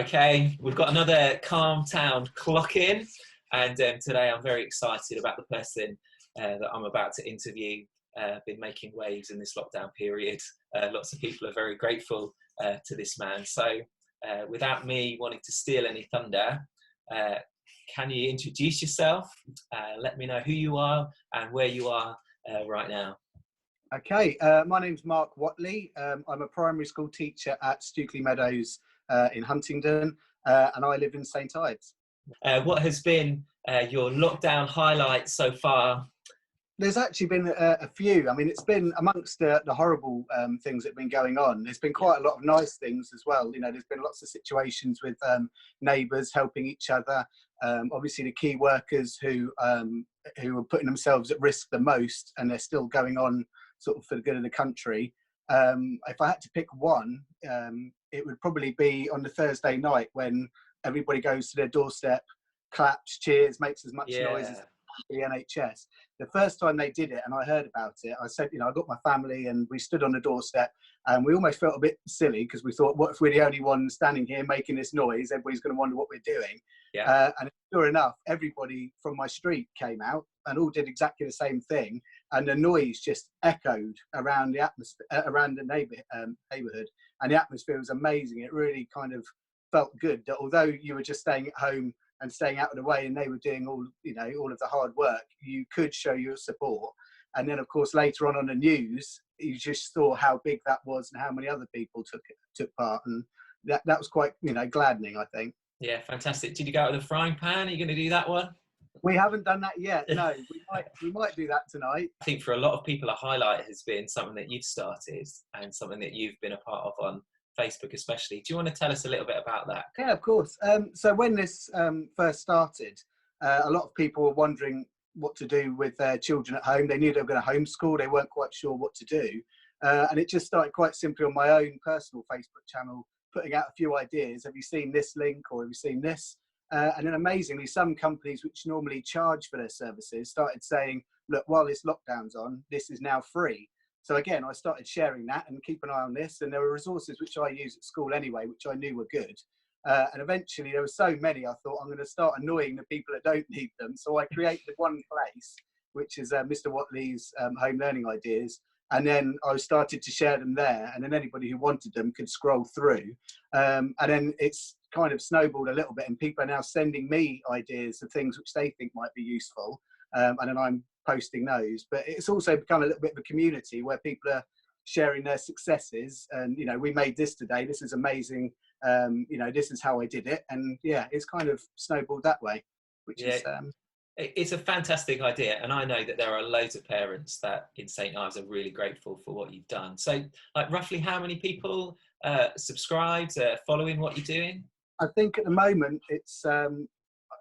Okay, we've got another CALMtown clock in, and today I'm very excited about the person that I'm about to interview. Been making waves in this lockdown period. Lots of people are very grateful to this man. So without me wanting to steal any thunder, can you introduce yourself? Let me know who you are and where you are right now. Okay, my name's Mark Whatley. I'm a primary school teacher at Stukeley Meadows in Huntingdon, and I live in St Ives. What has been your lockdown highlight so far? There's actually been a few. I mean, it's been amongst the horrible things that have been going on. There's been quite a lot of nice things as well. You know, there's been lots of situations with neighbours helping each other. Obviously, the key workers who are putting themselves at risk the most, and they're still going on sort of for the good of the country. If I had to pick one, it would probably be on the Thursday night when everybody goes to their doorstep, claps, cheers, makes as much noise as the NHS. The first time they did it and I heard about it, I said, you know, I got my family and we stood on the doorstep and we almost felt a bit silly because we thought, what if we're the only one standing here making this noise? Everybody's going to wonder what we're doing. And sure enough, everybody from my street came out and all did exactly the same thing. And the noise just echoed around the atmosphere, around the neighbourhood. And the atmosphere was amazing. It really kind of felt good that although you were just staying at home and staying out of the way and they were doing all of the hard work, you could show your support. And then of course later on the news, you just saw how big that was and how many other people took part, and that was quite gladdening, I think. Yeah, fantastic. Did you go out with a frying pan? Are you going to do that one? We haven't done that yet. No, we might do that tonight. I think for a lot of people a highlight has been something that you've started and something that you've been a part of on Facebook especially. Do you want to tell us a little bit about that? Yeah, of course. So when this first started, a lot of people were wondering what to do with their children at home. They knew they were going to homeschool. They weren't quite sure what to do. And it just started quite simply on my own personal Facebook channel, putting out a few ideas. Have you seen this link or have you seen this? And then amazingly, some companies which normally charge for their services started saying, look, while this lockdown's on, this is now free. So again, I started sharing that and keep an eye on this. And there were resources which I use at school anyway, which I knew were good. And eventually there were so many, I thought I'm going to start annoying the people that don't need them. So I created one place, which is Mr. Whatley's Home Learning Ideas. And then I started to share them there. And then anybody who wanted them could scroll through. And then it's kind of snowballed a little bit. And people are now sending me ideas of things which they think might be useful. And then I'm posting those. But it's also become a little bit of a community where people are sharing their successes. And, you know, we made this today. This is amazing. This is how I did it. And yeah, it's kind of snowballed that way, which is... It's a fantastic idea, and I know that there are loads of parents that in St Ives are really grateful for what you've done. So, like, roughly how many people subscribed, following what you're doing? I think at the moment it's, I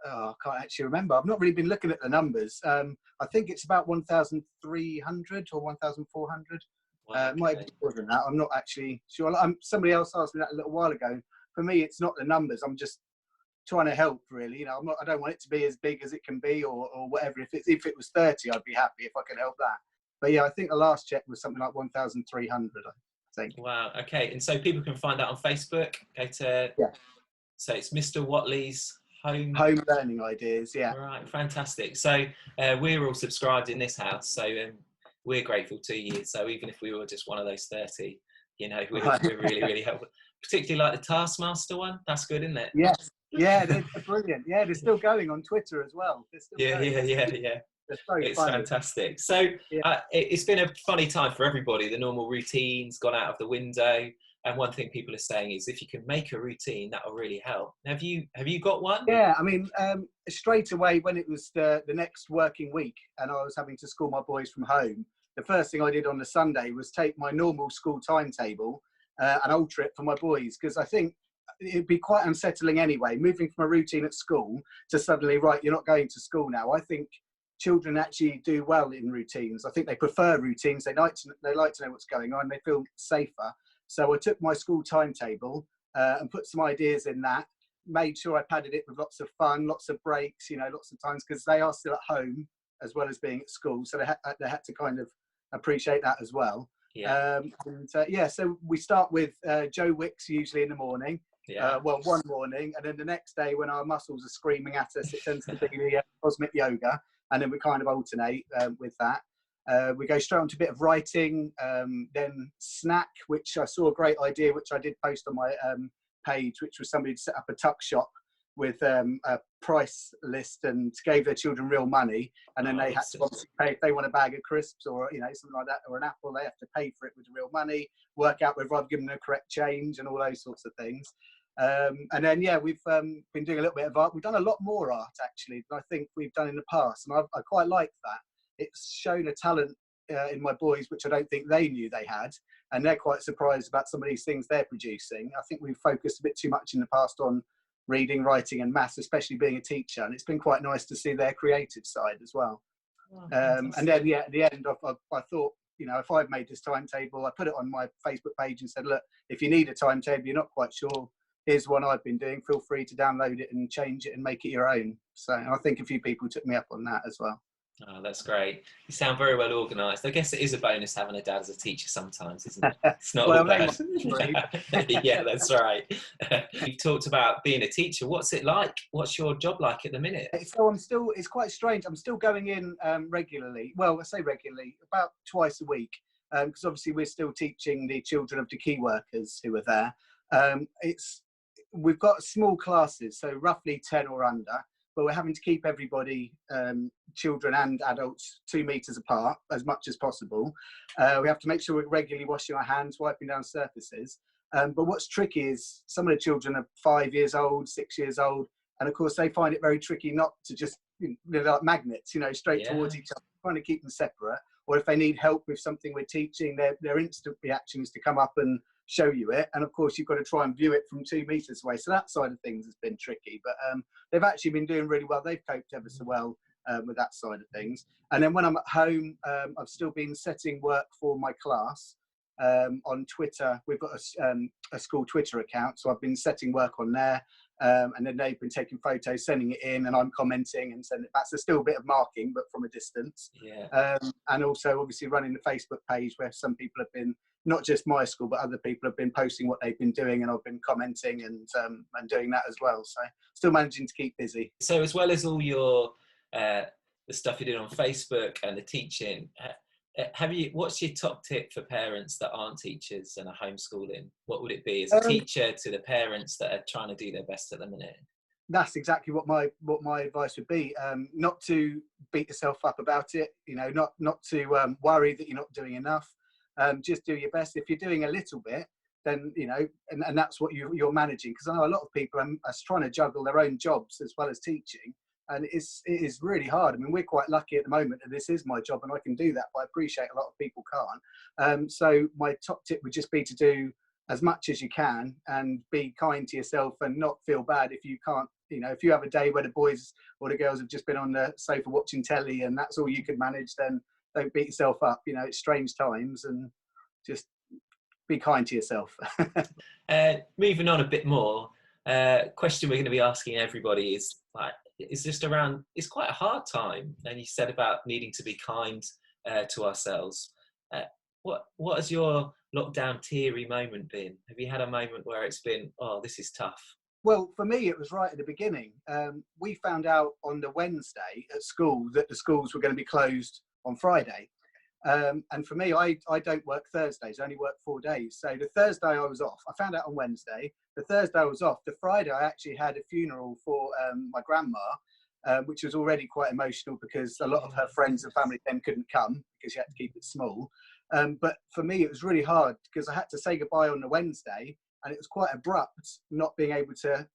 can't actually remember. I've not really been looking at the numbers. I think it's about 1,300 or 1,400. Wow, okay. Might be more than that. I'm not actually sure. Somebody else asked me that a little while ago. For me, it's not the numbers. I'm just trying to help, really. You know, I don't want it to be as big as it can be or whatever. If it was 30, I'd be happy if I could help that. But yeah, I think the last check was something like 1,300, I think. Wow, okay. And so people can find that on Facebook. Go to, so it's Mr. Whatley's Home Learning Ideas, yeah. Right, fantastic. So we're all subscribed in this house, so we're grateful to you. So even if we were just one of those 30, you know, we're really, really helpful. Particularly like the Taskmaster one. That's good, isn't it? Yes. Yeah, they're brilliant. Yeah, they're still going on Twitter as well. Yeah. It's funny. Fantastic. So it's been a funny time for everybody. The normal routine's gone out of the window. And one thing people are saying is if you can make a routine, that will really help. Have you got one? Yeah, I mean, straight away when it was the next working week and I was having to school my boys from home, the first thing I did on the Sunday was take my normal school timetable and alter it for my boys, because I think it'd be quite unsettling anyway, moving from a routine at school to suddenly, right, you're not going to school now. I think children actually do well in routines. I think they prefer routines. They like to know what's going on. They feel safer. So I took my school timetable and put some ideas in that, made sure I padded it with lots of fun, lots of breaks, lots of times, because they are still at home as well as being at school. So they had to kind of appreciate that as well. So we start with Joe Wicks usually in the morning. Yeah. Well, one morning, and then the next day when our muscles are screaming at us, it tends to be the cosmic yoga, and then we kind of alternate with that. We go straight on to a bit of writing, then snack, which I saw a great idea, which I did post on my page, which was somebody to set up a tuck shop with a price list and gave their children real money, and then they had to obviously pay if they want a bag of crisps or something like that, or an apple, they have to pay for it with real money, work out whether I've given them the correct change and all those sorts of things. And then we've been doing a little bit of art. We've done a lot more art actually than I think we've done in the past, and I quite like that. It's shown a talent in my boys which I don't think they knew they had, and they're quite surprised about some of these things they're producing. I think we've focused a bit too much in the past on reading, writing and maths, especially being a teacher, and it's been quite nice to see their creative side as well. And then at the end I thought, if I've made this timetable, I put it on my Facebook page and said, look, if you need a timetable, you're not quite sure, here's one I've been doing, feel free to download it and change it and make it your own. So I think a few people took me up on that as well. Oh, that's great. You sound very well organised. I guess it is a bonus having a dad as a teacher sometimes, isn't it? It's not all bad. Yeah, that's right. You've talked about being a teacher. What's it like? What's your job like at the minute? So it's quite strange. I'm still going in regularly. Well, I say regularly, about twice a week, because obviously we're still teaching the children of the key workers who are there. We've got small classes, so roughly 10 or under, but we're having to keep everybody, children and adults, 2 meters apart as much as possible. We have to make sure we're regularly washing our hands, wiping down surfaces. But what's tricky is some of the children are 5 years old, 6 years old, and of course they find it very tricky not to just, they're like magnets, straight towards each other, trying to keep them separate. Or if they need help with something we're teaching, their instant reaction is to come up and show you it, and of course you've got to try and view it from 2 meters away, so that side of things has been tricky, but they've actually been doing really well. They've coped ever so well with that side of things. And then when I'm at home, I've still been setting work for my class on Twitter. We've got a school Twitter account, so I've been setting work on there, and then they've been taking photos, sending it in, and I'm commenting and sending it back. So still a bit of marking, but from a distance. And also obviously running the Facebook page where some people have been, not just my school, but other people have been posting what they've been doing, and I've been commenting and doing that as well. So still managing to keep busy. So as well as all your the stuff you did on Facebook and the teaching, what's your top tip for parents that aren't teachers and are homeschooling? What would it be as a teacher to the parents that are trying to do their best at the minute? That's exactly what my advice would be. Not to beat yourself up about it, not to worry that you're not doing enough. Just do your best. If you're doing a little bit, then and that's what you're managing, because I know a lot of people are trying to juggle their own jobs as well as teaching, and it is really hard. I mean, we're quite lucky at the moment that this is my job and I can do that, but I appreciate a lot of people can't. So my top tip would just be to do as much as you can and be kind to yourself and not feel bad if you can't. If you have a day where the boys or the girls have just been on the sofa watching telly and that's all you can manage, then don't beat yourself up. It's strange times, and just be kind to yourself. Moving on a bit more, question we're going to be asking everybody is just around, it's quite a hard time, and you said about needing to be kind to ourselves. What has your lockdown teary moment been? Have you had a moment where it's been, oh, this is tough? Well, for me, it was right at the beginning. We found out on the Wednesday at school that the schools were going to be closed on Friday. And for me, I don't work Thursdays, I only work 4 days. So the Thursday I was off. I found out on Wednesday. The Thursday I was off. The Friday I actually had a funeral for my grandma, which was already quite emotional because a lot of her friends and family then couldn't come because she had to keep it small. But for me, it was really hard because I had to say goodbye on the Wednesday, and it was quite abrupt not being able to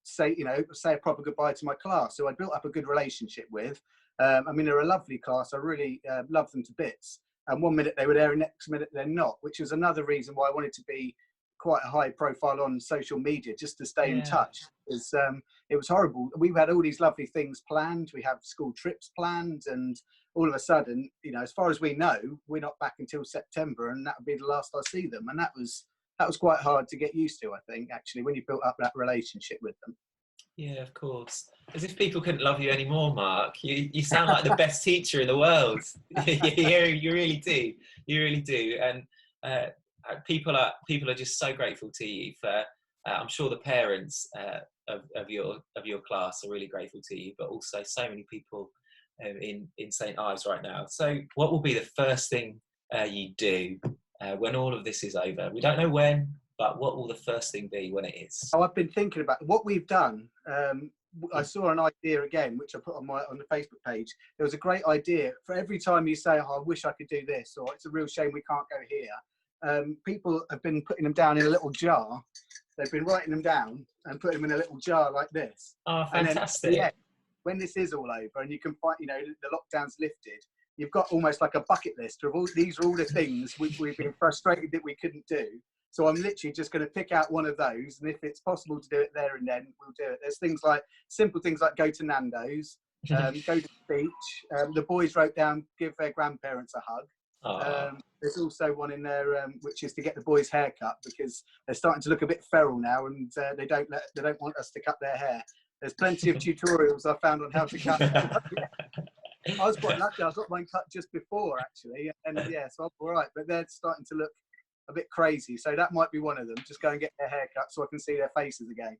say a proper goodbye to my class. So I built up a good relationship with. They're a lovely class. I really love them to bits. And 1 minute they were there, and next minute they're not, which was another reason why I wanted to be quite a high profile on social media, just to stay in touch. It was horrible. We had all these lovely things planned. We have school trips planned, and all of a sudden, as far as we know, we're not back until September, and that would be the last I see them. And that was quite hard to get used to, I think, actually, when you built up that relationship with them. Yeah, of course. As if people couldn't love you anymore, Mark. You sound like the best teacher in the world. You really do. You really do. And people are just so grateful to you for I'm sure the parents of your class are really grateful to you, but also so many people in St Ives right now. So what will be the first thing you do when all of this is over? We don't know when, but what will the first thing be when it is? Oh, I've been thinking about what we've done. I saw an idea again, which I put on the Facebook page. There was a great idea for every time you say, oh, I wish I could do this, or it's a real shame we can't go here. People have been putting them down in a little jar. They've been writing them down and putting them in a little jar like this. Oh, fantastic. And then, yeah, when this is all over and you can find, you know, the lockdown's lifted, you've got almost like a bucket list of all, these are all the things we've been frustrated that we couldn't do. So I'm literally just going to pick out one of those, and if it's possible to do it there and then, we'll do it. There's things like, simple things like go to Nando's, go to the beach. The boys wrote down, give their grandparents a hug. There's also one in there which is to get the boys' hair cut, because they're starting to look a bit feral now, and they don't want us to cut their hair. There's plenty of tutorials I found on how to cut. I was quite lucky. I got mine cut just before, actually, and yeah, so I'm all right. But they're starting to look a bit crazy, so that might be one of them. Just go and get their hair cut so I can see their faces again.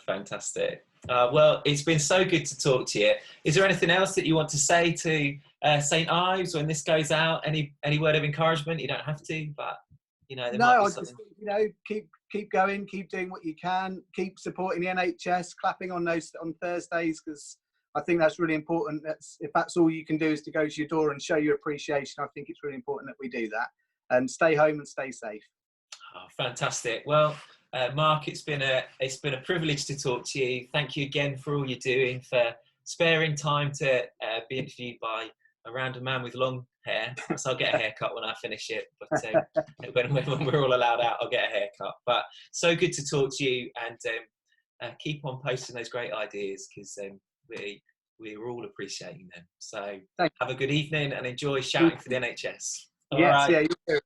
Fantastic. Well, it's been so good to talk to you. Is there anything else that you want to say to St Ives when this goes out? Any word of encouragement? You don't have to, but you know, there might be something. Just, you know, keep going, keep doing what you can, keep supporting the NHS, clapping on Thursdays, because I think that's really important. If that's all you can do is to go to your door and show your appreciation, I think it's really important that we do that. And stay home and stay safe. Oh, fantastic. Well, Mark, it's been a privilege to talk to you. Thank you again for all you're doing, for sparing time to be interviewed by a random man with long hair. So I'll get a haircut when I finish it. But when we're all allowed out, I'll get a haircut. But so good to talk to you, and keep on posting those great ideas, because we're all appreciating them. So have a good evening and enjoy shouting for the NHS. All yes, right. yeah, you too.